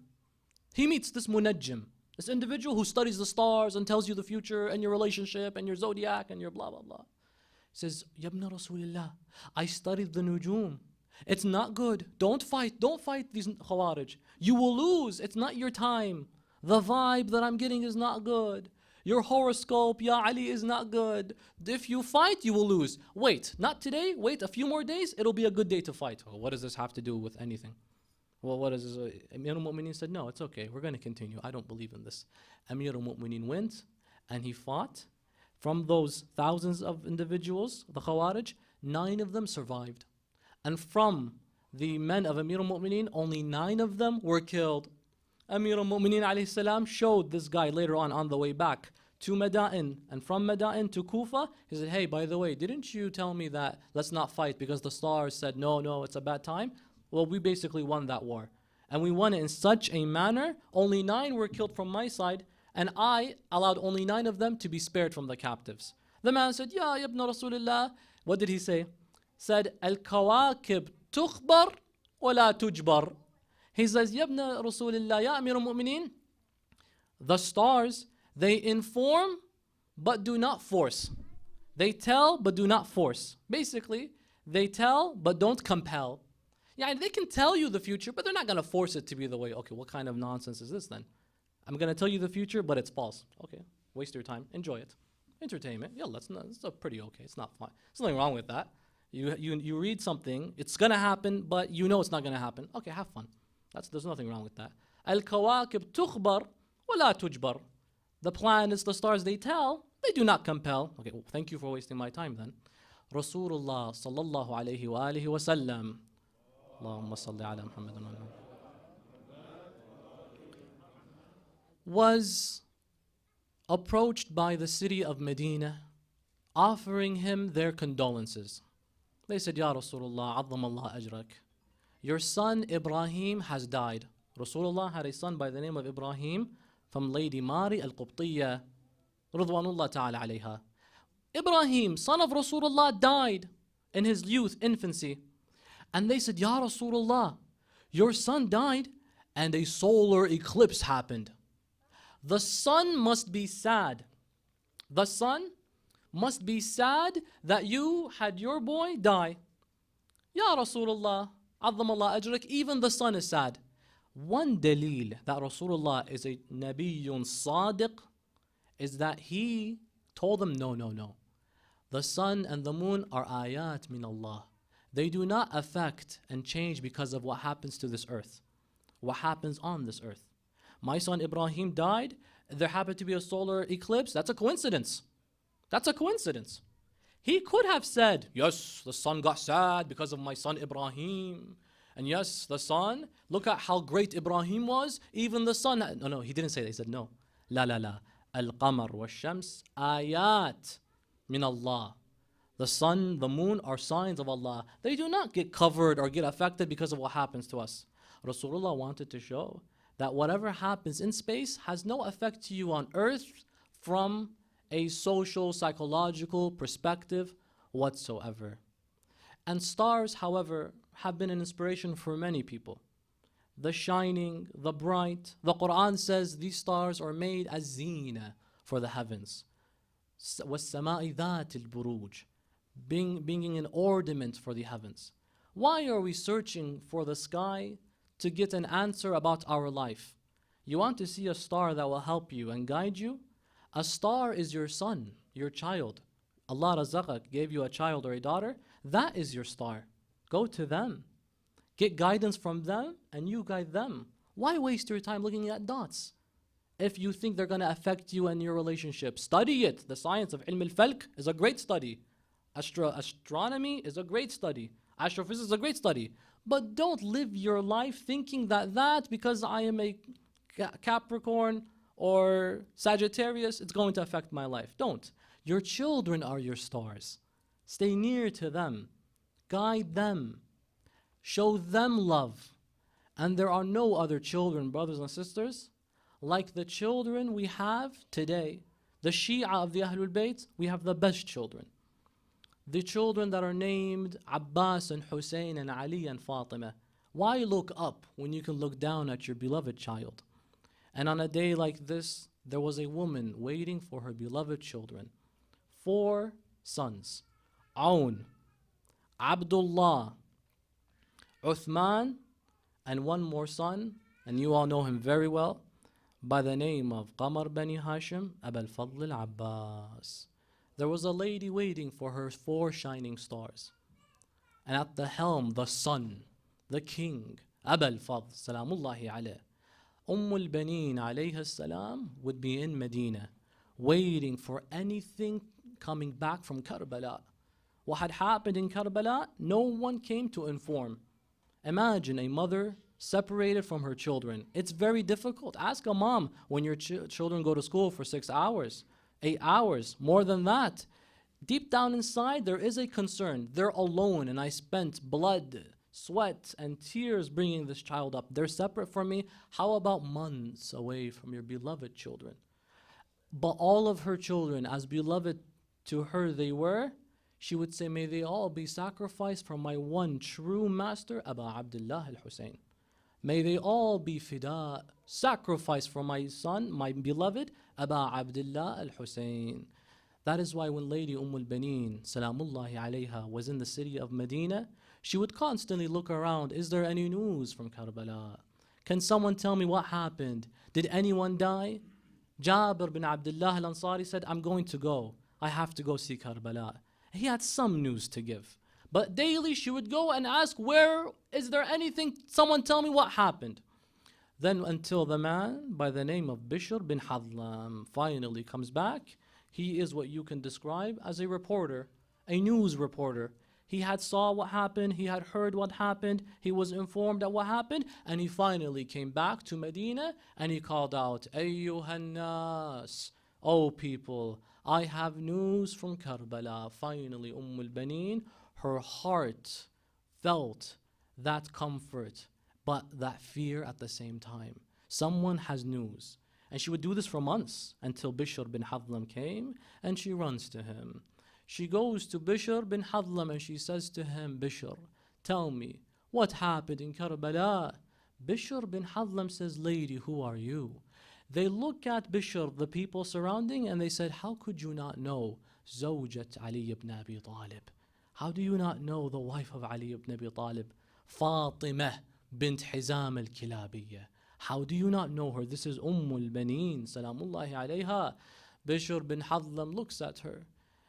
He meets this munajjim, this individual who studies the stars and tells you the future and your relationship and your zodiac and your blah, blah, blah. He says, Yabna Rasulillah, I studied the nujum. It's not good. Don't fight these Khawarij. You will lose. It's not your time. The vibe that I'm getting is not good. Your horoscope, Ya Ali, is not good. If you fight, you will lose. Wait, not today. Wait a few more days. It'll be a good day to fight. Well, what does this have to do with anything? Well, what is this? Amir al-Mu'mineen said, no, it's okay. We're going to continue. I don't believe in this. Amir al-Mu'mineen went and he fought. From those thousands of individuals, the Khawarij, 9 of them survived. And from the men of Amir al-Mu'mineen, only 9 of them were killed. Amir al-Mu'mineen alayhi salam showed this guy later on the way back to Madain, and from Madain to Kufa, he said, hey, by the way, didn't you tell me that let's not fight because the stars said, no, it's a bad time? Well, we basically won that war. And we won it in such a manner, only 9 were killed from my side, and I allowed only 9 of them to be spared from the captives. The man said, Ya ibn Rasulullah, what did he say? Said, Al-Kawakib tukhbar wa la tujbar. He says, Ya ibn Rasulullah, Ya Amir al-Mu'mineen, the stars, they inform but do not force. They tell but do not force. Basically, they tell but don't compel. Yeah, they can tell you the future, but they're not going to force it to be the way. Okay, what kind of nonsense is this then? I'm going to tell you the future, but it's false. Okay, waste your time. Enjoy it. Entertainment. Yeah, it's pretty okay. It's not fine. There's nothing wrong with that. You read something, it's going to happen, but you know it's not going to happen. Okay, have fun. There's nothing wrong with that. Al-Kawakib tukhbar wa la tujbar. The planets, the stars, they tell, they do not compel. Okay, well, thank you for wasting my time then. Rasulullah sallallahu alayhi wa alihi wa sallam. Allahumma salli ala Muhammadin wa was approached by the city of Medina, offering him their condolences. They said, Ya Rasulullah, Azzam Allah ajrak. Your son Ibrahim has died. Rasulullah had a son by the name of Ibrahim from Lady Mari al-Qubtiyya, Ridwanullah ta'ala alayha. Ibrahim, son of Rasulullah, died in his youth, infancy. And they said, Ya Rasulullah, your son died and a solar eclipse happened. The son must be sad. The son must be sad that you had your boy die. Ya Rasulullah, Azzam Allah ajrak, even the son is sad. One dalil that Rasulullah is a Nabiyyun Sadiq is that he told them, no. The sun and the moon are ayat min Allah. They do not affect and change because of what happens to this earth, what happens on this earth. My son Ibrahim died, there happened to be a solar eclipse. That's a coincidence. That's a coincidence. He could have said, yes, the sun got sad because of my son Ibrahim. And yes, the sun, look at how great Ibrahim was. Even the sun. No, he didn't say that. He said, no. La, la, la. Al-qamar wa-shams ayat min Allah. The sun, the moon are signs of Allah. They do not get covered or get affected because of what happens to us. Rasulullah wanted to show that whatever happens in space has no effect to you on earth from a social, psychological perspective whatsoever. And stars, however, have been an inspiration for many people. The shining, the bright. The Quran says these stars are made as zina for the heavens. وَالسَّمَاءِ ذَاتِ الْبُرُوجِ, being an ornament for the heavens. Why are we searching for the sky to get an answer about our life? You want to see a star that will help you and guide you? A star is your son, your child. Allah razaqak, gave you a child or a daughter. That is your star. Go to them. Get guidance from them and you guide them. Why waste your time looking at dots? If you think they're going to affect you and your relationship, study it. The science of ilm al-falk is a great study. Astronomy is a great study. Astrophysics is a great study. But don't live your life thinking that because I am a Capricorn or Sagittarius, it's going to affect my life. Don't. Your children are your stars. Stay near to them. Guide them. Show them love. And there are no other children, brothers and sisters, like the children we have today. The Shia of the Ahlul Bayt, we have the best children. The children that are named Abbas and Hussein and Ali and Fatima. Why look up when you can look down at your beloved child? And on a day like this, there was a woman waiting for her beloved children. 4 sons. Aoun, Abdullah, Uthman, and one more son, and you all know him very well, by the name of Qamar Bani Hashim, Abul Fadl al-Abbas. There was a lady waiting for her 4 shining stars. And at the helm, the sun, the king, Abul Fadl, Salamullahi alayh. Umul Benin alayhi salam would be in Medina, waiting for anything coming back from Karbala. What had happened in Karbala, no one came to inform. Imagine a mother separated from her children. It's very difficult. Ask a mom when your children go to school for 6 hours, 8 hours, more than that. Deep down inside, there is a concern. They're alone, and I spent blood, sweat, and tears bringing this child up. They're separate from me. How about months away from your beloved children? But all of her children, as beloved to her they were, she would say, may they all be sacrificed for my one true master, Abu Abdullah al-Hussein. May they all be fida, sacrificed for my son, my beloved, Abu Abdullah al-Hussein. That is why when Lady Benin, Salamullahi alayha, was in the city of Medina, she would constantly look around. Is there any news from Karbala? Can someone tell me what happened? Did anyone die? Jabir bin Abdullah al-Ansari said, I'm going to go. I have to go see Karbala. He had some news to give. But daily she would go and ask, where is there anything? Someone tell me what happened. Then until the man by the name of Bishr bin Hadlam finally comes back. He is what you can describe as a reporter, a news reporter. He had saw what happened, he had heard what happened, he was informed of what happened, and he finally came back to Medina and he called out, Ayyuhan nas, O people, I have news from Karbala. Finally, Benin, her heart felt that comfort, but that fear at the same time. Someone has news. And she would do this for months until Bishr bin Hadlam came and she runs to him. She goes to Bishr bin Hadlam and she says to him, Bishr, tell me, what happened in Karbala? Bishr bin Hadlam says, lady, who are you? They look at Bishr, the people surrounding, and they said, how could you not know Zawjat Ali ibn Abi Talib? How do you not know the wife of Ali ibn Abi Talib? Fatimah bint Hizam al-Kilabiyya. How do you not know her? This is Benin, Salamullahi alayha. Bishr bin Hadlam looks at her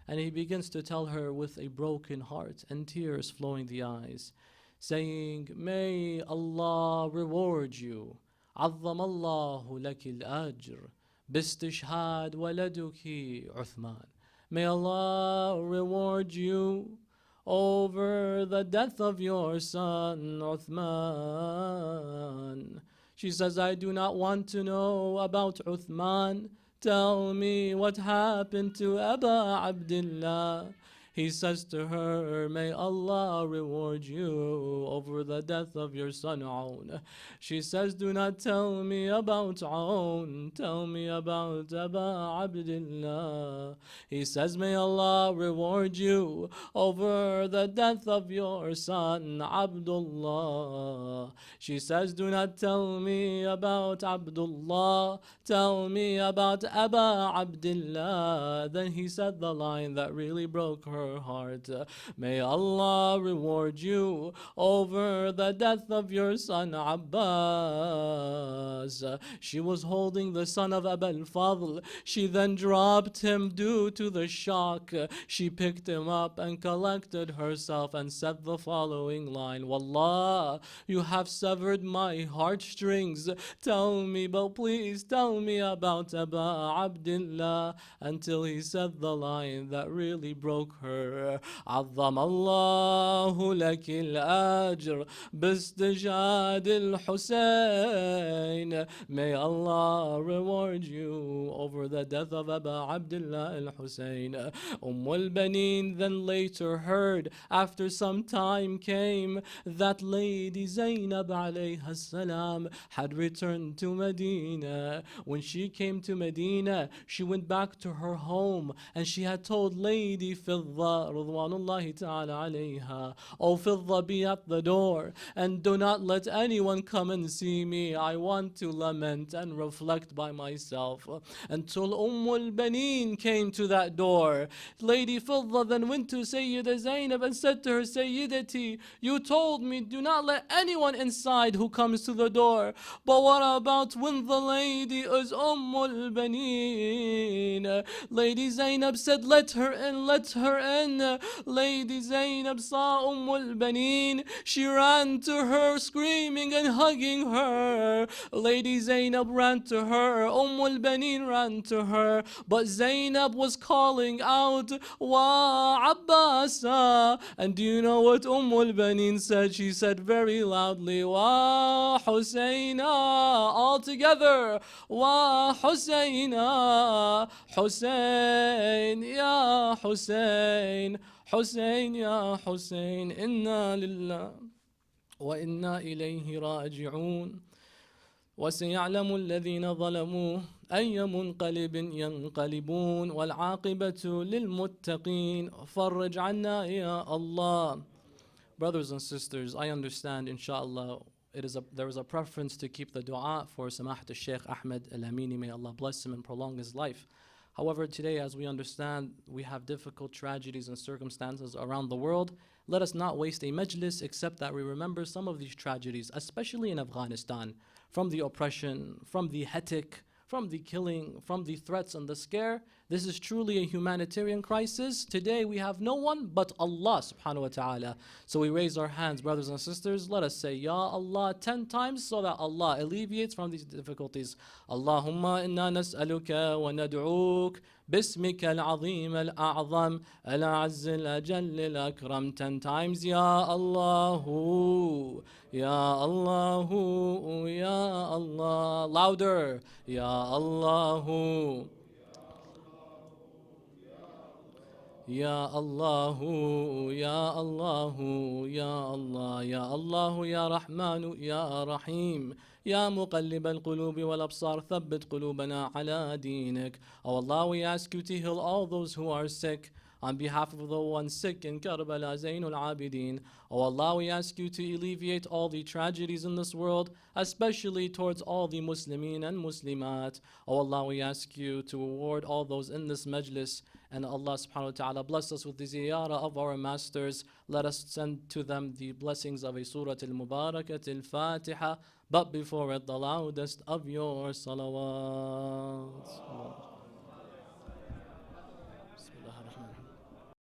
and he begins to tell her with a broken heart and tears flowing the eyes, saying, may Allah reward you. عظم الله لك الأجر باستشهاد ولدك عثمان. may Allah reward you over the death of your son Uthman. She says, I do not want to know about Uthman. Tell me what happened to Aba Abdullah. He says to her, may Allah reward you over the death of your son Aoun. She says, do not tell me about Aoun. Tell me about Aba Abdullah. He says, may Allah reward you over the death of your son Abdullah. She says, do not tell me about Abdullah. Tell me about Aba Abdullah. Then he said the line that really broke her heart. May Allah reward you over the death of your son Abbas. She was holding the son of Abu al-Fadl. She then dropped him due to the shock. She picked him up and collected herself and said the following line, Wallah, you have severed my heartstrings. Tell me, but please tell me about Aba Abdullah, until he said the line that really broke her. عظم الله لك الأجر باستشهاد الحسين. May Allah reward you over the death of Aba Abdullah al-Hussein. Benin then later heard, after some time came, that Lady Zainab alayha salam had returned to Medina. When she came to Medina, she went back to her home and she had told Lady Fidda Ridwanullahi ta'ala alayha, O Fidda, be at the door and do not let anyone come and see me. I want to lament and reflect by myself. Until Benin came to that door. Lady Fidda then went to Sayyida Zainab and said to her, Sayyidati, you told me do not let anyone inside who comes to the door. But what about when the lady is Benin? Lady Zainab said, let her in, let her in. Lady Zainab saw Benin. She ran to her screaming and hugging her. Lady Zainab ran to her. Benin ran to her. But Zainab was calling out, Wa Abbasa. And do you know what Benin said? She said very loudly, Wa Husayna. All together, Wa Husayna. Hussein, Ya Hussein. Hussein, Ya Hussein. Inna lillah wa inna ilayhi raji'un. وسيعلم الذين ظلموا أي منقلب ينقلبون والعاقبة للمتقين فرج عنا يا Allah. Brothers and sisters, I understand, inshallah, there is a preference to keep the dua for Samahat al-Shaykh Ahmed al-Amini. May Allah bless him and prolong his life. However, today, as we understand, we have difficult tragedies and circumstances around the world. Let us not waste a majlis except that we remember some of these tragedies, especially in Afghanistan, from the oppression, from the hetic, from the killing, from the threats and the scare. This is truly a humanitarian crisis. Today we have no one but Allah subhanahu wa ta'ala. So we raise our hands, brothers and sisters. Let us say Ya Allah 10 times so that Allah alleviates from these difficulties. Allahumma inna nas'aluka wa nad'uk باسمك العظيم الأعظم الأعز الأجل الأكرم. 10 times Ya Allah, Ya Allah, Ya Allah. Louder. Ya Allah, Ya Allah, Ya Allah, Ya Allah, Ya Allah, Ya Rahman, Ya Rahim. يا مقلب القلوب والأبصار ثبت قلوبنا على دينك. Oh Allah, we ask you to heal all those who are sick. On behalf of the one sick in Karbala, Zainul Abidin, oh Allah, we ask you to alleviate all the tragedies in this world, especially towards all the Muslimin and Muslimat. Oh Allah, we ask you to reward all those in this majlis. And Allah subhanahu wa ta'ala bless us with the ziyarah of our masters. Let us send to them the blessings of a surah al-Mubarakat al-Fatiha. But before it, the loudest of your salawats.